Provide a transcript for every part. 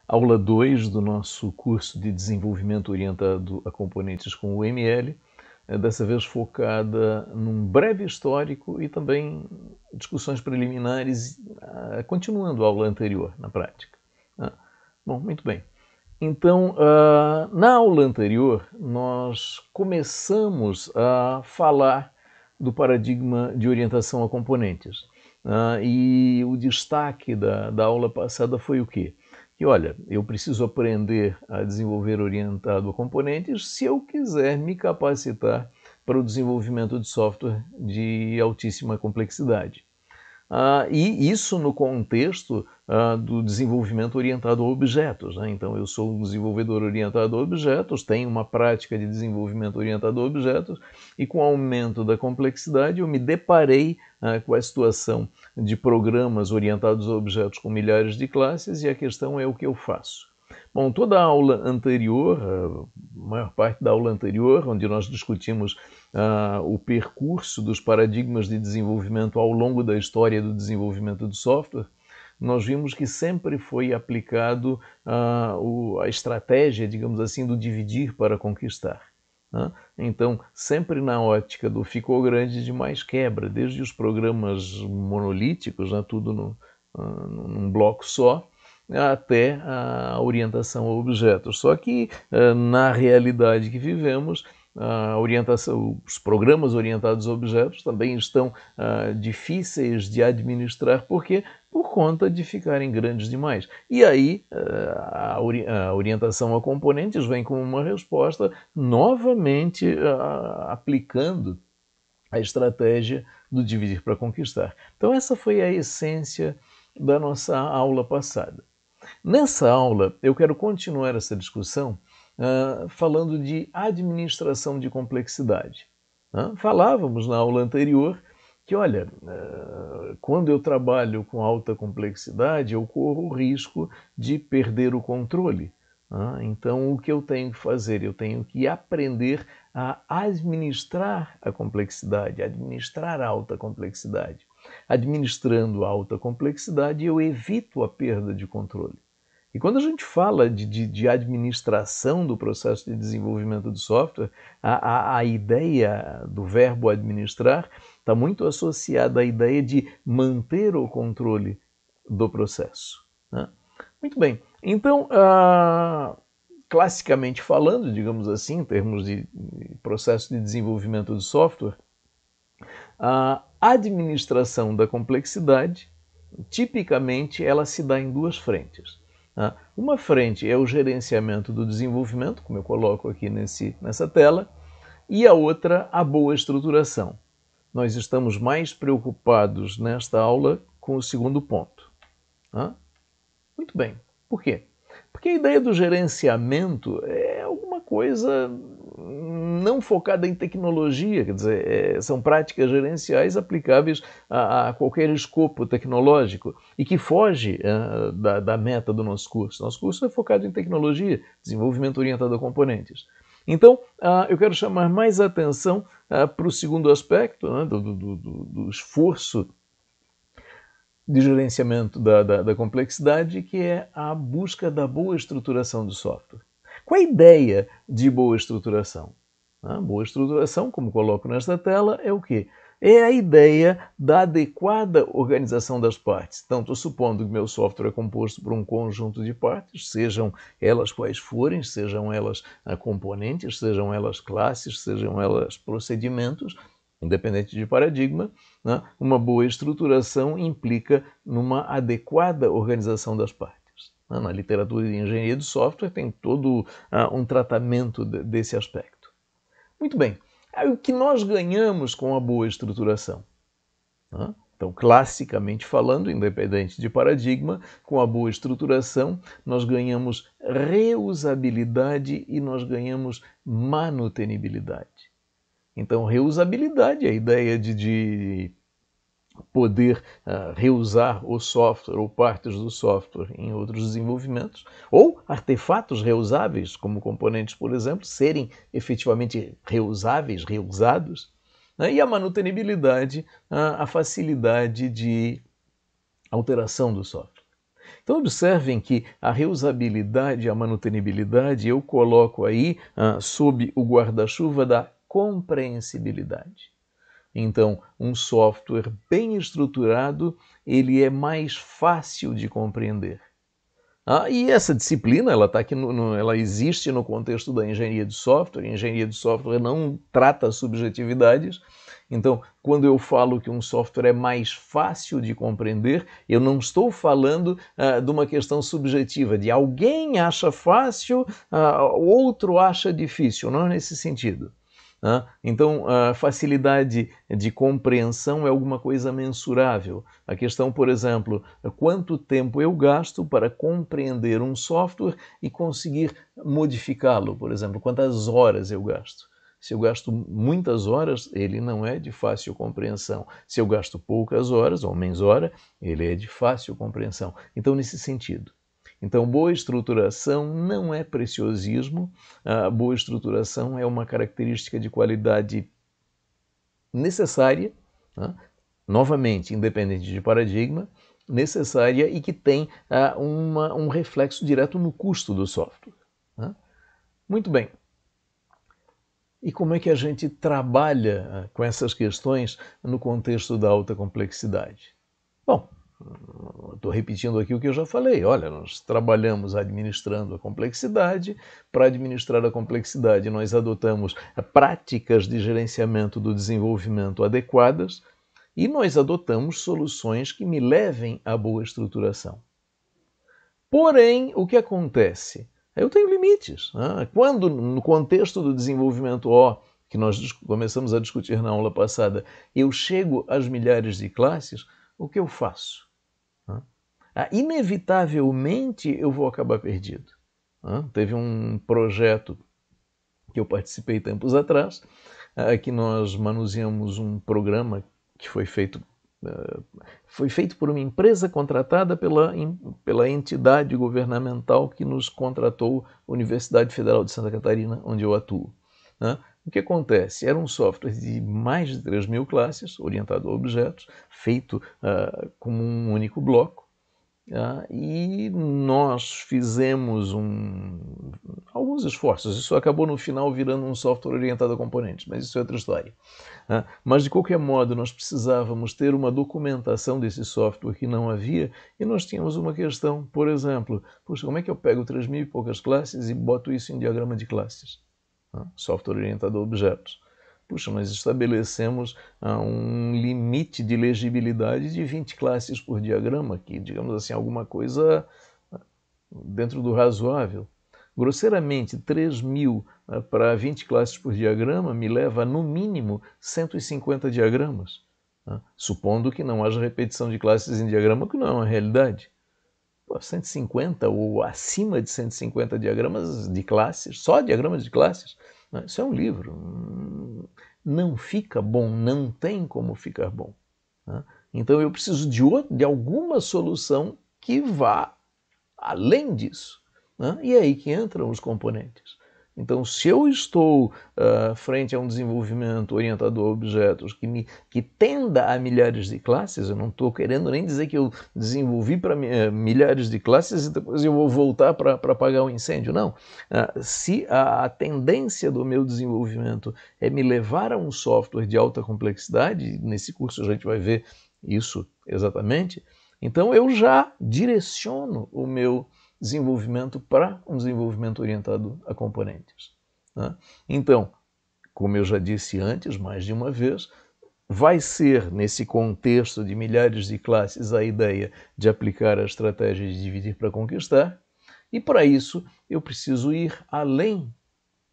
Aula 2 do nosso curso de desenvolvimento orientado a componentes com o ML, dessa vez focada num breve histórico e também discussões preliminares, continuando a aula anterior, na prática. Bom, muito bem. Então, na aula anterior, nós começamos a falar do paradigma de orientação a componentes. E o destaque da aula passada foi o quê? Que, olha, eu preciso aprender a desenvolver orientado a componentes se eu quiser me capacitar para o desenvolvimento de software de altíssima complexidade. E isso no contexto do desenvolvimento orientado a objetos, né? Então, eu sou um desenvolvedor orientado a objetos, tenho uma prática de desenvolvimento orientado a objetos, e com o aumento da complexidade eu me deparei com a situação de programas orientados a objetos com milhares de classes, e a questão é o que eu faço. Bom, toda a aula anterior, a maior parte da aula anterior, onde nós discutimos o percurso dos paradigmas de desenvolvimento ao longo da história do desenvolvimento de software, nós vimos que sempre foi aplicado a estratégia, digamos assim, do dividir para conquistar. Então, sempre na ótica do ficou grande demais quebra, desde os programas monolíticos, tudo num bloco só, até a orientação a objetos. Só que, na realidade que vivemos, os programas orientados a objetos também estão difíceis de administrar, porque por conta de ficarem grandes demais. E aí a orientação a componentes vem como uma resposta, novamente aplicando a estratégia do dividir para conquistar. Então essa foi a essência da nossa aula passada. Nessa aula eu quero continuar essa discussão falando de administração de complexidade. Falávamos na aula anterior que, olha, quando eu trabalho com alta complexidade, eu corro o risco de perder o controle. Então, o que eu tenho que fazer? Eu tenho que aprender a administrar a complexidade, administrar a alta complexidade. Administrando a alta complexidade, eu evito a perda de controle. E quando a gente fala de administração do processo de desenvolvimento de software, a ideia do verbo administrar está muito associada à ideia de manter o controle do processo. Muito bem, então, classicamente falando, digamos assim, em termos de processo de desenvolvimento de software, a administração da complexidade, tipicamente, ela se dá em duas frentes. Uma frente é o gerenciamento do desenvolvimento, como eu coloco aqui nessa tela, e a outra, a boa estruturação. Nós estamos mais preocupados nesta aula com o segundo ponto. Muito bem. Por quê? Porque a ideia do gerenciamento é alguma coisa não focada em tecnologia, quer dizer, são práticas gerenciais aplicáveis a qualquer escopo tecnológico e que foge da meta do nosso curso. Nosso curso é focado em tecnologia, desenvolvimento orientado a componentes. Então, eu quero chamar mais atenção para o segundo aspecto, do esforço de gerenciamento da complexidade, que é a busca da boa estruturação do software. Qual a ideia de boa estruturação? Boa estruturação, como coloco nesta tela, é o quê? É a ideia da adequada organização das partes. Então, estou supondo que meu software é composto por um conjunto de partes, sejam elas quais forem, sejam elas componentes, sejam elas classes, sejam elas procedimentos, independente de paradigma, uma boa estruturação implica numa adequada organização das partes. Na literatura de engenharia de software tem todo um tratamento desse aspecto. Muito bem, o que nós ganhamos com a boa estruturação? Então, classicamente falando, independente de paradigma, com a boa estruturação, nós ganhamos reusabilidade e nós ganhamos manutenibilidade. Então, reusabilidade é a ideia de poder reusar o software ou partes do software em outros desenvolvimentos, ou artefatos reusáveis, como componentes, por exemplo, serem efetivamente reusáveis, reusados. E a manutenibilidade, a facilidade de alteração do software. Então observem que a reusabilidade e a manutenibilidade eu coloco aí sob o guarda-chuva da compreensibilidade. Então, um software bem estruturado, ele é mais fácil de compreender. E essa disciplina, ela tá aqui ela existe no contexto da engenharia de software. A engenharia de software não trata subjetividades. Então, quando eu falo que um software é mais fácil de compreender, eu não estou falando de uma questão subjetiva, de alguém acha fácil, outro acha difícil. Não é nesse sentido. Então, a facilidade de compreensão é alguma coisa mensurável. A questão, por exemplo, quanto tempo eu gasto para compreender um software e conseguir modificá-lo, por exemplo, quantas horas eu gasto. Se eu gasto muitas horas, ele não é de fácil compreensão. Se eu gasto poucas horas, ou menos hora, ele é de fácil compreensão. Então, nesse sentido. Então, boa estruturação não é preciosismo, a boa estruturação é uma característica de qualidade necessária, novamente, independente de paradigma, necessária e que tem um reflexo direto no custo do software. Muito bem. E como é que a gente trabalha com essas questões no contexto da alta complexidade? Bom, estou repetindo aqui o que eu já falei. Olha, nós trabalhamos administrando a complexidade. Para administrar a complexidade, nós adotamos práticas de gerenciamento do desenvolvimento adequadas e nós adotamos soluções que me levem à boa estruturação. Porém, o que acontece? Eu tenho limites. Quando, no contexto do desenvolvimento O, que nós começamos a discutir na aula passada, eu chego às milhares de classes, o que eu faço? Inevitavelmente eu vou acabar perdido. Teve um projeto que eu participei tempos atrás, que nós manuseamos um programa que foi feito por uma empresa contratada pela entidade governamental que nos contratou, Universidade Federal de Santa Catarina, onde eu atuo. O que acontece? Era um software de mais de 3.000 classes, orientado a objetos, feito como um único bloco, e nós fizemos alguns esforços. Isso acabou no final virando um software orientado a componentes, mas isso é outra história. Mas de qualquer modo nós precisávamos ter uma documentação desse software que não havia, e nós tínhamos uma questão, por exemplo, puxa, como é que eu pego 3.000 e poucas classes e boto isso em diagrama de classes? Software orientado a objetos. Puxa, nós estabelecemos um limite de legibilidade de 20 classes por diagrama, que, digamos assim, alguma coisa dentro do razoável. Grosseiramente, 3.000 para 20 classes por diagrama me leva, no mínimo, 150 diagramas, supondo que não haja repetição de classes em diagrama, que não é uma realidade. 150 ou acima de 150 diagramas de classes, só diagramas de classes, isso é um livro. Não fica bom, não tem como ficar bom. Então eu preciso de alguma solução que vá além disso. E é aí que entram os componentes. Então, se eu estou frente a um desenvolvimento orientado a objetos que tenda a milhares de classes, eu não estou querendo nem dizer que eu desenvolvi para milhares de classes e depois eu vou voltar para apagar o incêndio. Não. Se a tendência do meu desenvolvimento é me levar a um software de alta complexidade, nesse curso a gente vai ver isso exatamente, então eu já direciono o meu desenvolvimento para um desenvolvimento orientado a componentes. Então, como eu já disse antes, mais de uma vez, vai ser nesse contexto de milhares de classes a ideia de aplicar a estratégia de dividir para conquistar, e para isso eu preciso ir além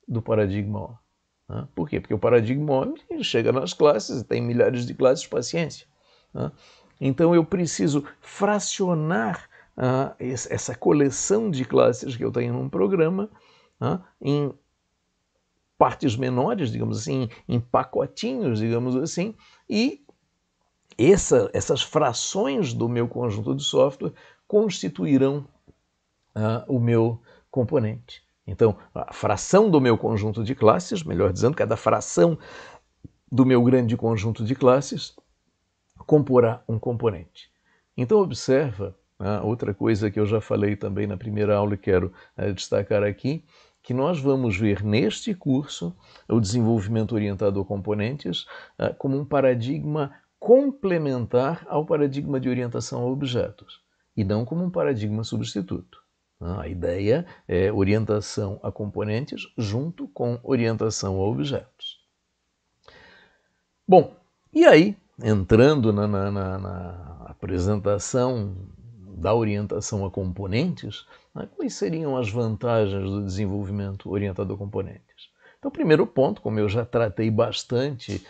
do paradigma O. Por quê? Porque o paradigma O chega nas classes e tem milhares de classes, paciência. Então eu preciso fracionar essa coleção de classes que eu tenho num programa em partes menores, digamos assim, em pacotinhos, digamos assim, e essas frações do meu conjunto de software constituirão o meu componente. Então, a fração do meu conjunto de classes, melhor dizendo, cada fração do meu grande conjunto de classes comporá um componente. Então, observa Outra coisa que eu já falei também na primeira aula e quero destacar aqui, que nós vamos ver neste curso o desenvolvimento orientado a componentes como um paradigma complementar ao paradigma de orientação a objetos, e não como um paradigma substituto. A ideia é orientação a componentes junto com orientação a objetos. Bom, e aí, entrando na apresentação da orientação a componentes, quais seriam as vantagens do desenvolvimento orientado a componentes? Então, o primeiro ponto, como eu já tratei bastante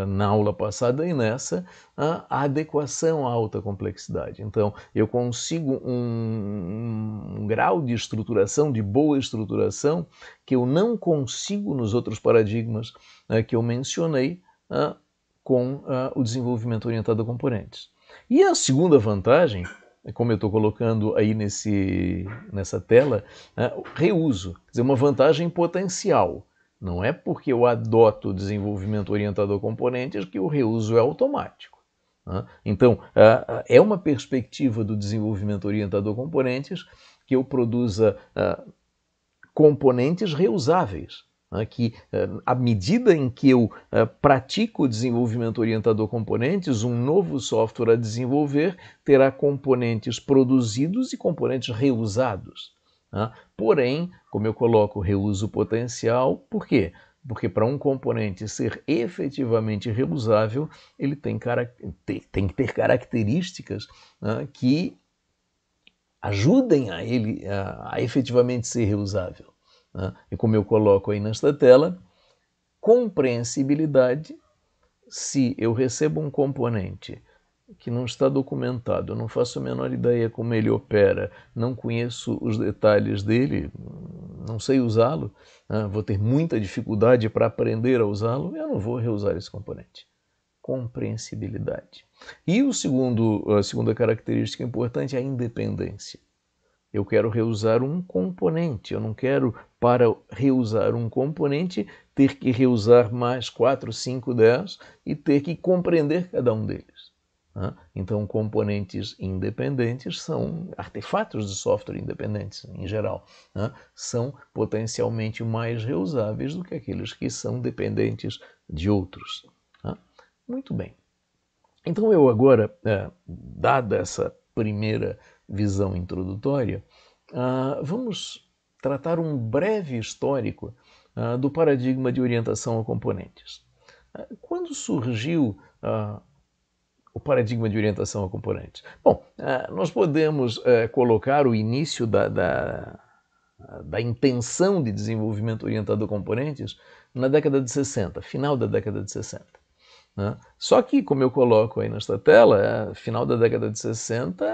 na aula passada e nessa, a adequação à alta complexidade. Então, eu consigo um grau de estruturação, de boa estruturação, que eu não consigo nos outros paradigmas que eu mencionei com o desenvolvimento orientado a componentes. E a segunda vantagem, como eu estou colocando aí nessa tela, reuso, quer dizer, uma vantagem potencial. Não é porque eu adoto o desenvolvimento orientado a componentes que o reuso é automático. Então, é uma perspectiva do desenvolvimento orientado a componentes que eu produza componentes reusáveis, que à medida em que eu pratico o desenvolvimento orientado a componentes, um novo software a desenvolver terá componentes produzidos e componentes reusados. Porém, como eu coloco reuso potencial, por quê? Porque para um componente ser efetivamente reusável, ele tem que ter características que ajudem a ele a efetivamente ser reusável. E como eu coloco aí nesta tela, compreensibilidade. Se eu recebo um componente que não está documentado, eu não faço a menor ideia como ele opera, não conheço os detalhes dele, não sei usá-lo, vou ter muita dificuldade para aprender a usá-lo, eu não vou reusar esse componente. Compreensibilidade. E a segunda característica importante é a independência. Eu quero reusar um componente, eu não quero, para reusar um componente, ter que reusar mais 4, 5, 10 e ter que compreender cada um deles. Então, componentes independentes são artefatos de software independentes, em geral. São potencialmente mais reusáveis do que aqueles que são dependentes de outros. Muito bem. Então, eu agora, dada essa primeira visão introdutória, vamos tratar um breve histórico do paradigma de orientação a componentes. Quando surgiu o paradigma de orientação a componentes? Bom, nós podemos colocar o início da intenção de desenvolvimento orientado a componentes na década de 60, final da década de 60. Só que, como eu coloco aí nesta tela, final da década de 60,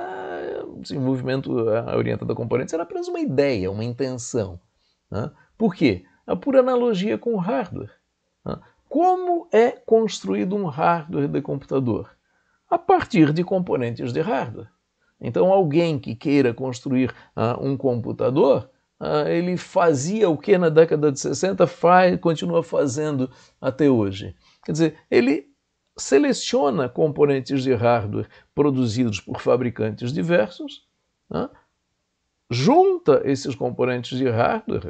o desenvolvimento orientado a componentes era apenas uma ideia, uma intenção. Por quê? Por analogia com o hardware. Como é construído um hardware de computador? A partir de componentes de hardware. Então, alguém que queira construir um computador, ele fazia o que na década de 60, continua fazendo até hoje. Quer dizer, ele seleciona componentes de hardware produzidos por fabricantes diversos, junta esses componentes de hardware,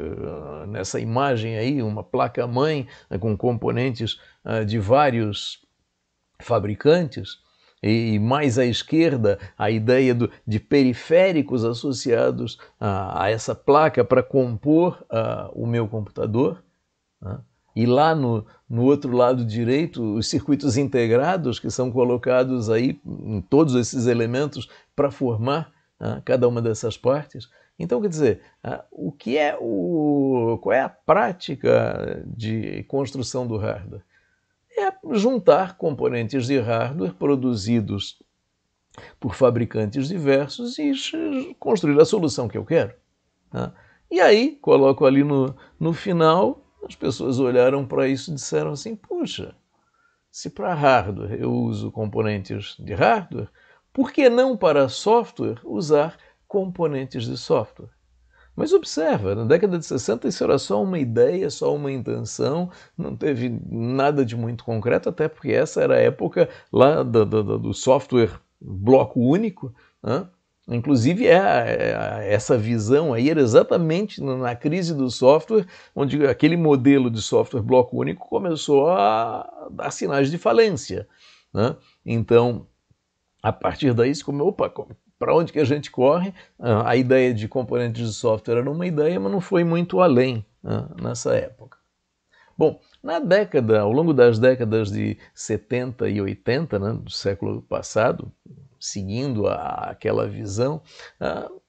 nessa imagem aí, uma placa-mãe com componentes de vários fabricantes, e mais à esquerda a ideia de periféricos associados a essa placa para compor o meu computador. E lá no outro lado direito, os circuitos integrados que são colocados aí em todos esses elementos para formar cada uma dessas partes. Então, quer dizer, qual é a prática de construção do hardware? É juntar componentes de hardware produzidos por fabricantes diversos e construir a solução que eu quero. E aí, coloco ali no final, as pessoas olharam para isso e disseram assim, puxa, se para hardware eu uso componentes de hardware, por que não para software usar componentes de software? Mas observa, na década de 60 isso era só uma ideia, só uma intenção, não teve nada de muito concreto, até porque essa era a época lá do software bloco único, Inclusive, essa visão aí era exatamente na crise do software, onde aquele modelo de software bloco único começou a dar sinais de falência, né? Então, a partir daí, se como, opa, para onde que a gente corre? A ideia de componentes de software era uma ideia, mas não foi muito além, né, nessa época. Bom, ao longo das décadas de 70 e 80, né, do século passado, seguindo aquela visão,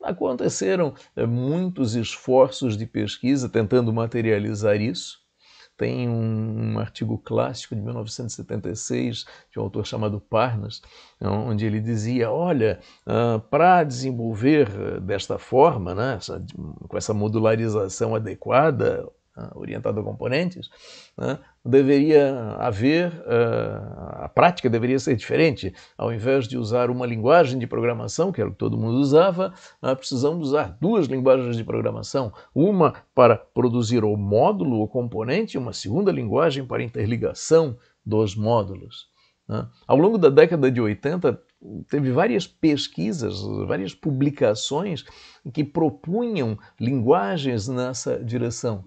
aconteceram muitos esforços de pesquisa tentando materializar isso. Tem um artigo clássico de 1976 de um autor chamado Parnas, onde ele dizia, olha, para desenvolver desta forma, né, com essa modularização adequada, orientada a componentes, né, deveria haver, a prática deveria ser diferente. Ao invés de usar uma linguagem de programação, que era o que todo mundo usava, precisamos usar duas linguagens de programação, uma para produzir o módulo, o componente, e uma segunda linguagem para interligação dos módulos. Ao longo da década de 80, teve várias pesquisas, várias publicações que propunham linguagens nessa direção.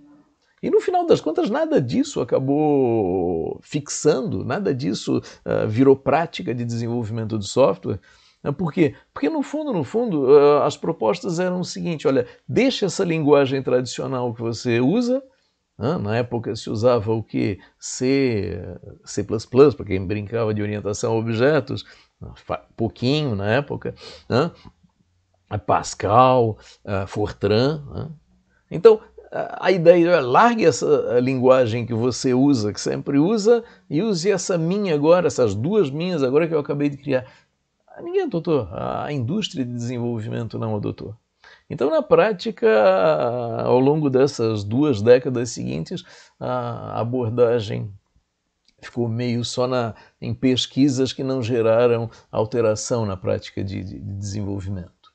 E no final das contas, nada disso acabou fixando, nada disso virou prática de desenvolvimento de software. Por quê? Porque no fundo, as propostas eram o seguinte, olha, deixa essa linguagem tradicional que você usa, na época se usava o quê? C++, para quem brincava de orientação a objetos, pouquinho na época, Pascal, Fortran. Então, a ideia é largue essa linguagem que você usa, que sempre usa, e use essa minha agora, essas duas minhas agora que eu acabei de criar. Ninguém adotou, a indústria de desenvolvimento não adotou. Então, na prática, ao longo dessas 2 décadas seguintes, a abordagem ficou meio só em pesquisas que não geraram alteração na prática de desenvolvimento.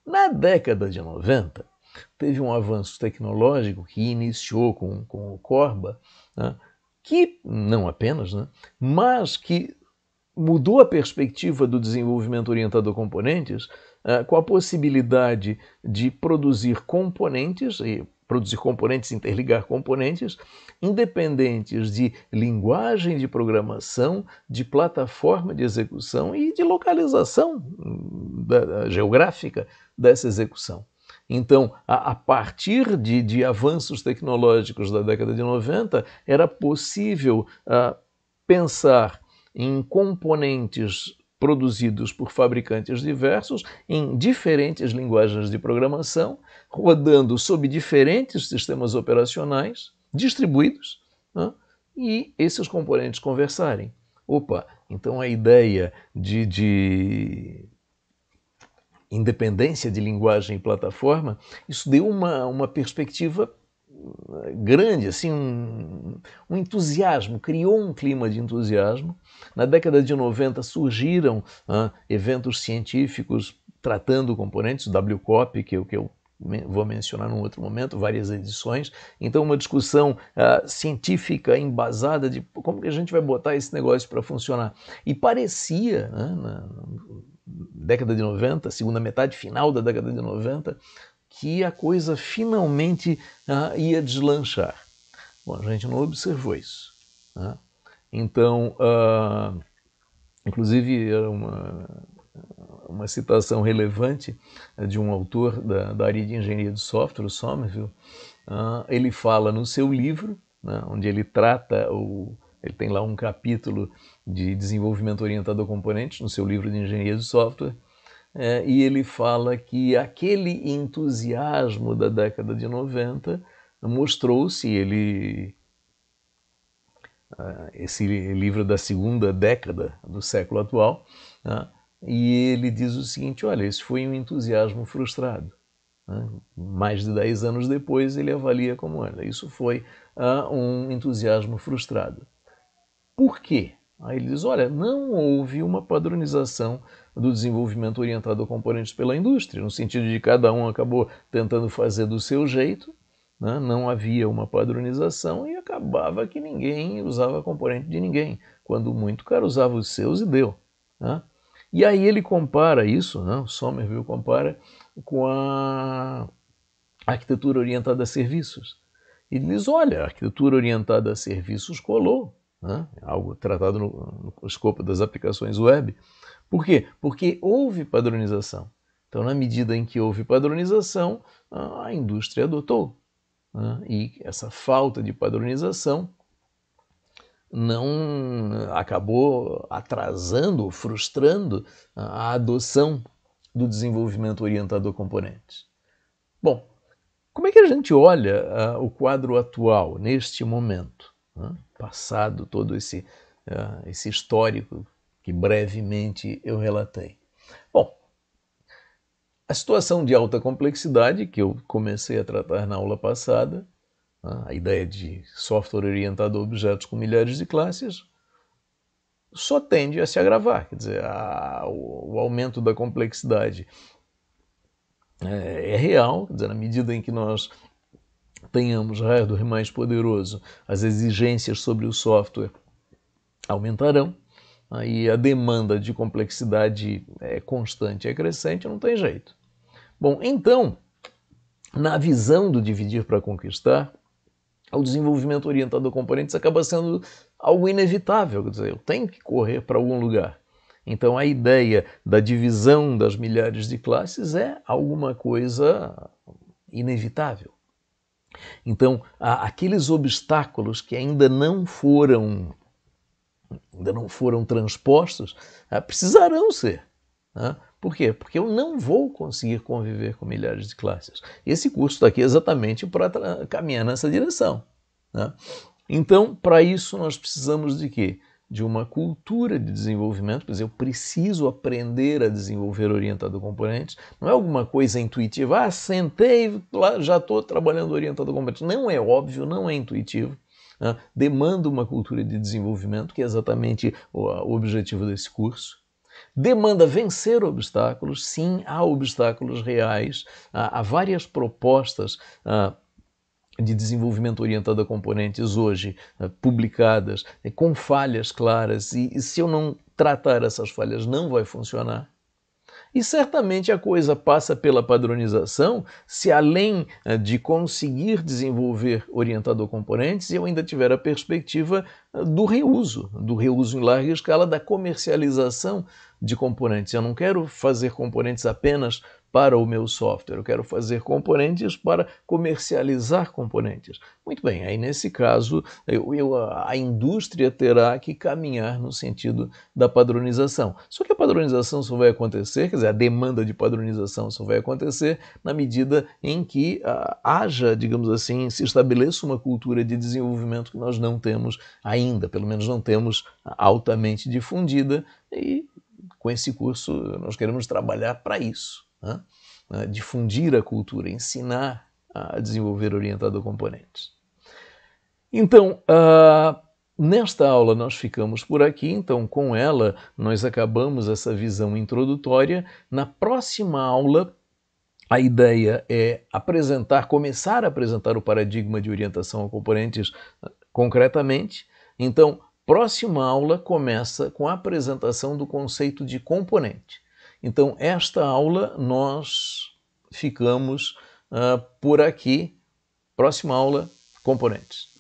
Na década de 90, teve um avanço tecnológico que iniciou com o Corba, né, que, não apenas, né, mas que mudou a perspectiva do desenvolvimento orientado a componentes, com a possibilidade de produzir componentes, interligar componentes, independentes de linguagem de programação, de plataforma de execução e de localização geográfica dessa execução. Então, a partir de avanços tecnológicos da década de 90, era possível pensar em componentes produzidos por fabricantes diversos, em diferentes linguagens de programação, rodando sob diferentes sistemas operacionais, distribuídos, e esses componentes conversarem. Opa, então a ideia de independência de linguagem e plataforma, isso deu uma perspectiva grande, assim, um entusiasmo, criou um clima de entusiasmo. Na década de 90 surgiram eventos científicos tratando componentes, o WCOP, que eu vou mencionar num outro momento, várias edições. Então, uma discussão científica embasada de como que a gente vai botar esse negócio para funcionar. E parecia, na década de 90, segunda metade final da década de 90, que a coisa finalmente ia deslanchar. Bom, a gente não observou isso. Então, inclusive, era uma citação relevante de um autor da área de engenharia de software, o Somerville. Ele fala no seu livro, onde ele trata, ele tem lá um capítulo de desenvolvimento orientado a componentes, no seu livro de engenharia de software, e ele fala que aquele entusiasmo da década de 90 mostrou-se, esse livro da segunda década do século atual, e ele diz o seguinte, olha, esse foi um entusiasmo frustrado. Mais de 10 anos depois ele avalia como, olha, isso foi um entusiasmo frustrado. Por quê? Aí ele diz, olha, não houve uma padronização do desenvolvimento orientado a componentes pela indústria, no sentido de que cada um acabou tentando fazer do seu jeito, não havia uma padronização e acabava que ninguém usava componente de ninguém. Quando muito, o cara usava os seus e deu. E aí ele compara isso, né, o Somerville compara com a arquitetura orientada a serviços. E diz, olha, a arquitetura orientada a serviços colou, né, algo tratado no escopo das aplicações web. Por quê? Porque houve padronização. Então, na medida em que houve padronização, a indústria adotou. Né, e essa falta de padronização não acabou atrasando, frustrando a adoção do desenvolvimento orientado a componentes. Bom, como é que a gente olha o quadro atual, neste momento, né? Passado todo esse histórico que brevemente eu relatei? Bom, a situação de alta complexidade, que eu comecei a tratar na aula passada, a ideia de software orientado a objetos com milhares de classes, só tende a se agravar. Quer dizer, o aumento da complexidade é real, quer dizer, na medida em que nós tenhamos hardware mais poderoso, as exigências sobre o software aumentarão, aí a demanda de complexidade é constante, é crescente, não tem jeito. Bom, então, na visão do dividir para conquistar, o desenvolvimento orientado a componentes acaba sendo algo inevitável, quer dizer, eu tenho que correr para algum lugar. Então a ideia da divisão das milhares de classes é alguma coisa inevitável. Então, aqueles obstáculos que ainda não foram transpostos, precisarão ser. Né? Por quê? Porque eu não vou conseguir conviver com milhares de classes. Esse curso está aqui exatamente para caminhar nessa direção. Né? Então, para isso, nós precisamos de quê? De uma cultura de desenvolvimento. Quer dizer, eu preciso aprender a desenvolver orientado a componentes. Não é alguma coisa intuitiva. Sentei, lá, já estou trabalhando orientado a componentes. Não é óbvio, não é intuitivo. Né? Demanda uma cultura de desenvolvimento, que é exatamente o objetivo desse curso. Demanda vencer obstáculos, sim, há obstáculos reais, há várias propostas de desenvolvimento orientado a componentes hoje publicadas com falhas claras e se eu não tratar essas falhas não vai funcionar. E certamente a coisa passa pela padronização se além de conseguir desenvolver orientado a componentes, eu ainda tiver a perspectiva do reuso em larga escala, da comercialização de componentes. Eu não quero fazer componentes apenas para o meu software, eu quero fazer componentes para comercializar componentes. Muito bem, aí nesse caso a indústria terá que caminhar no sentido da padronização. Só que a padronização só vai acontecer, quer dizer, a demanda de padronização só vai acontecer na medida em que haja, digamos assim, se estabeleça uma cultura de desenvolvimento que nós não temos ainda, pelo menos não temos altamente difundida, e com esse curso nós queremos trabalhar para isso. Né? Difundir a cultura, ensinar a desenvolver orientado a componentes. Então, nesta aula nós ficamos por aqui, então com ela nós acabamos essa visão introdutória. Na próxima aula a ideia é começar a apresentar o paradigma de orientação a componentes concretamente. Então, próxima aula começa com a apresentação do conceito de componente. Então, esta aula nós ficamos por aqui. Próxima aula, componentes.